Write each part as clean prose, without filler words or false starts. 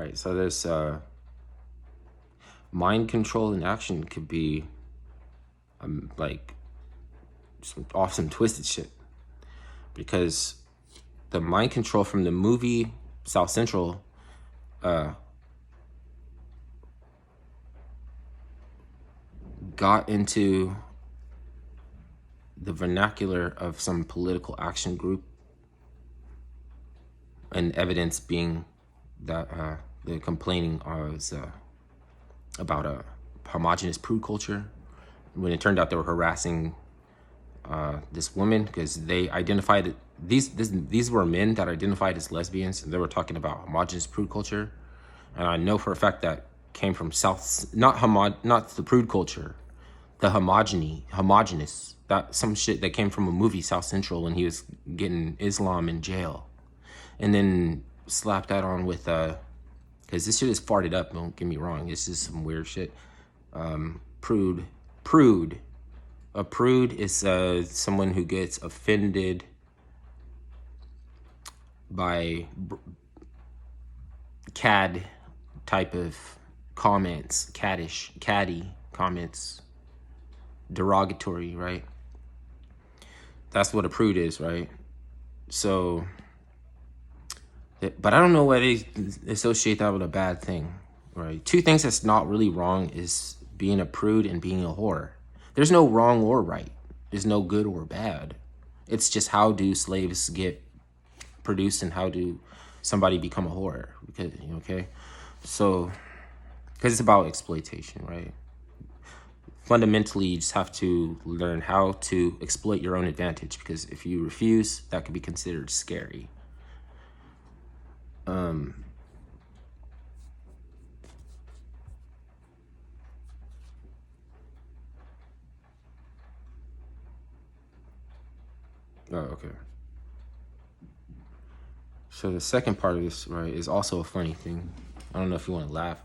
right? So there's mind control in action could be like some awesome twisted shit, because the mind control from the movie South Central got into the vernacular of some political action group, and evidence being that the complaining was about a homogenous prude culture, when it turned out they were harassing this woman because they identified these were men that identified as lesbians, and they were talking about homogenous prude culture. And I know for a fact that came from not the prude culture, the homogenous, that some shit that came from a movie, South Central, when he was getting Islam in jail, and then slap that on with because this shit is farted up, don't get me wrong, this is some weird shit. Prude. A prude is someone who gets offended by cad type of comments, catty comments, derogatory, right? That's what a prude is, right? So, but I don't know why they associate that with a bad thing, right? Two things that's not really wrong is being a prude and being a whore. There's no wrong or right. There's no good or bad. It's just, how do slaves get produced and how do somebody become a whore? Because, okay? So, because it's about exploitation, right? Fundamentally, you just have to learn how to exploit your own advantage, because if you refuse, that could be considered scary. Oh, okay. So the second part of this, right, is also a funny thing. I don't know if you want to laugh,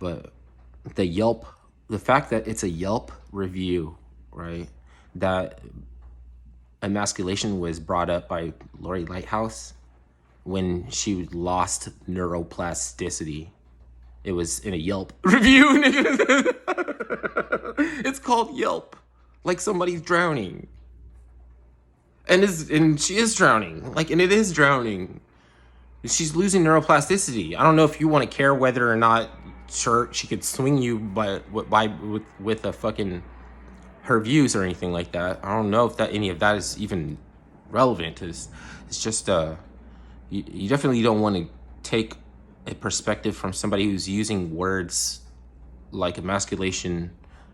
but the fact that it's a Yelp review, right, that emasculation was brought up by Lori Lighthouse when she lost neuroplasticity. It was in a Yelp review, nigga. It's called Yelp. Like somebody's drowning. And she is drowning. Like, and it is drowning. She's losing neuroplasticity. I don't know if you want to care whether or not, sure, she could swing you with a fucking her views or anything like that. I don't know if any of that is even relevant. It's just you definitely don't want to take a perspective from somebody who's using words like emasculation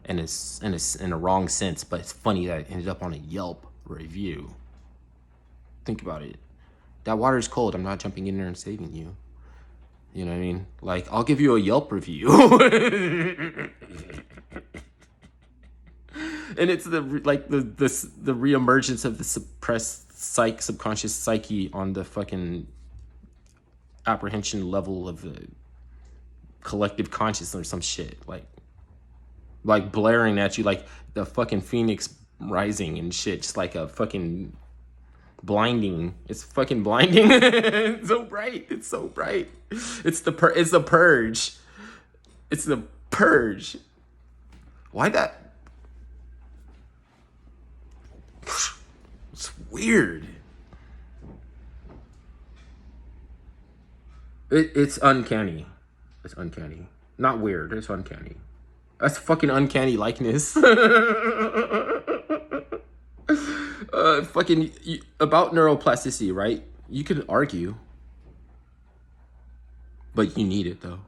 in a wrong sense. But it's funny that it ended up on a Yelp review. Think about it. That water is cold. I'm not jumping in there and saving you. You know what I mean? Like, I'll give you a Yelp review. And it's the reemergence of the suppressed subconscious psyche on the fucking apprehension level of the collective consciousness or some shit. Like blaring at you like the fucking phoenix rising and shit. Just like a fucking blinding. It's fucking blinding. It's so bright. It's so bright. It's the purge. It's the purge. Why that? It's weird. It's uncanny. It's uncanny. Not weird. It's uncanny. That's fucking uncanny likeness. Fucking about neuroplasticity, right? You can argue, but you need it though.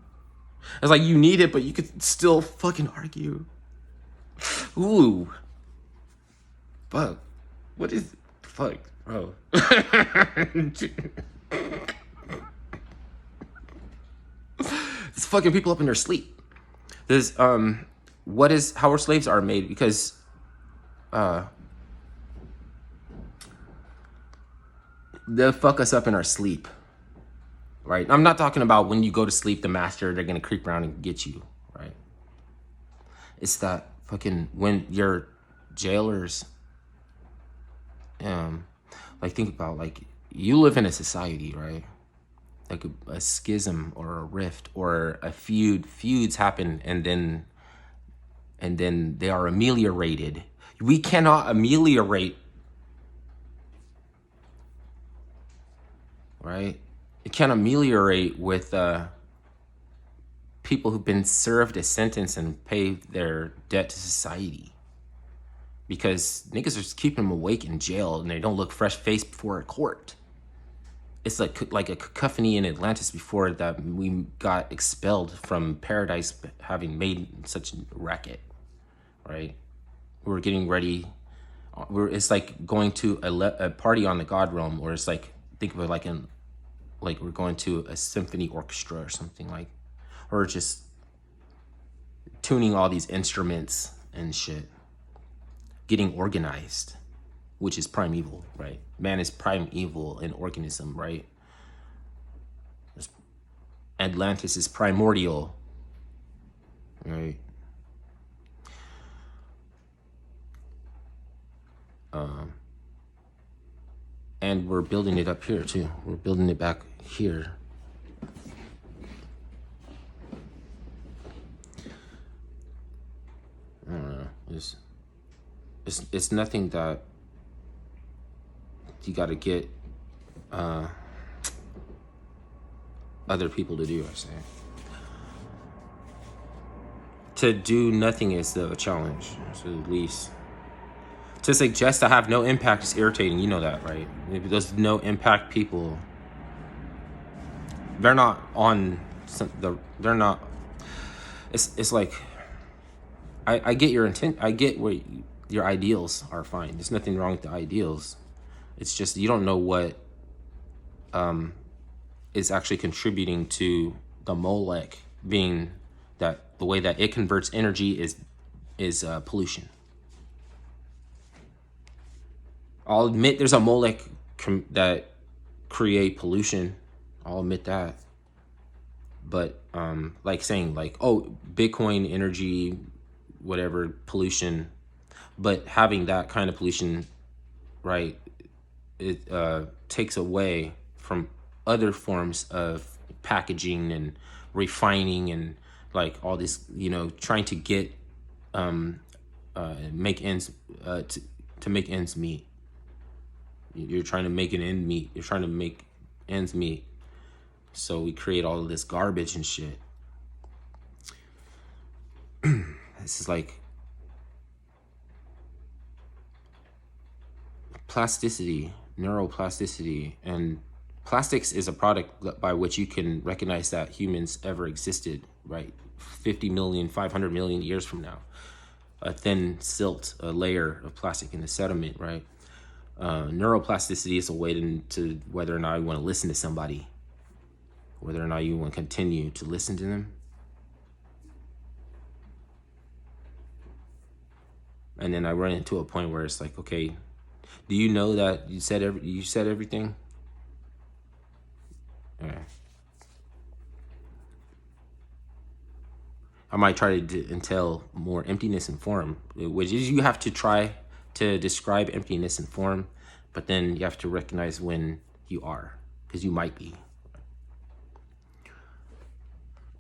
It's like you need it, but you could still fucking argue. Ooh. Fuck. What is fuck, bro? It's fucking people up in their sleep. There's how our slaves are made, because they'll fuck us up in our sleep. Right? I'm not talking about when you go to sleep, the master, they're gonna creep around and get you, right? It's that fucking when your jailers, like think about, like, you live in a society, right? like a schism or a rift or a feuds happen, and then they are ameliorated. We cannot ameliorate, right? You can't ameliorate with people who've been served a sentence and pay their debt to society, because niggas are just keeping them awake in jail and they don't look fresh faced before a court. It's like a cacophony in Atlantis before that we got expelled from paradise, having made such a racket, right? We were getting ready. It's like going to a party on the God realm, or it's like, think of it like we're going to a symphony orchestra or something, like, or just tuning all these instruments and shit, getting organized, which is primeval, right? Man is primeval in organism, right? Atlantis is primordial, right? And we're building it up here too. We're building it back here. I don't know. It's nothing that you got to get other people to do, I say. To do nothing is the challenge, so at least. To suggest to have no impact is irritating. You know that, right? If there's no impact people, they're not on they're not. It's like, I get your intent. I get where your ideals are fine. There's nothing wrong with the ideals. It's just you don't know what is actually contributing to the Molech being that the way that it converts energy is pollution. I'll admit there's a Molech that create pollution. I'll admit that. But like saying like, oh, Bitcoin energy, whatever, pollution, but having that kind of pollution, right, it takes away from other forms of packaging and refining and like all this, trying to get make ends to make ends meet. You're trying to make an end meet. You're trying to make ends meet. So we create all of this garbage and shit. This is like plasticity, neuroplasticity, and plastics is a product by which you can recognize that humans ever existed, right? 50 million, 500 million years from now. A thin silt, a layer of plastic in the sediment, right? Neuroplasticity is a way to whether or not you want to listen to somebody, whether or not you want to continue to listen to them. And then I run into a point where it's like, okay, do you know that you said everything? Yeah. I might try to entail more emptiness and form, which is you have to try to describe emptiness and form, but then you have to recognize when you are, because you might be.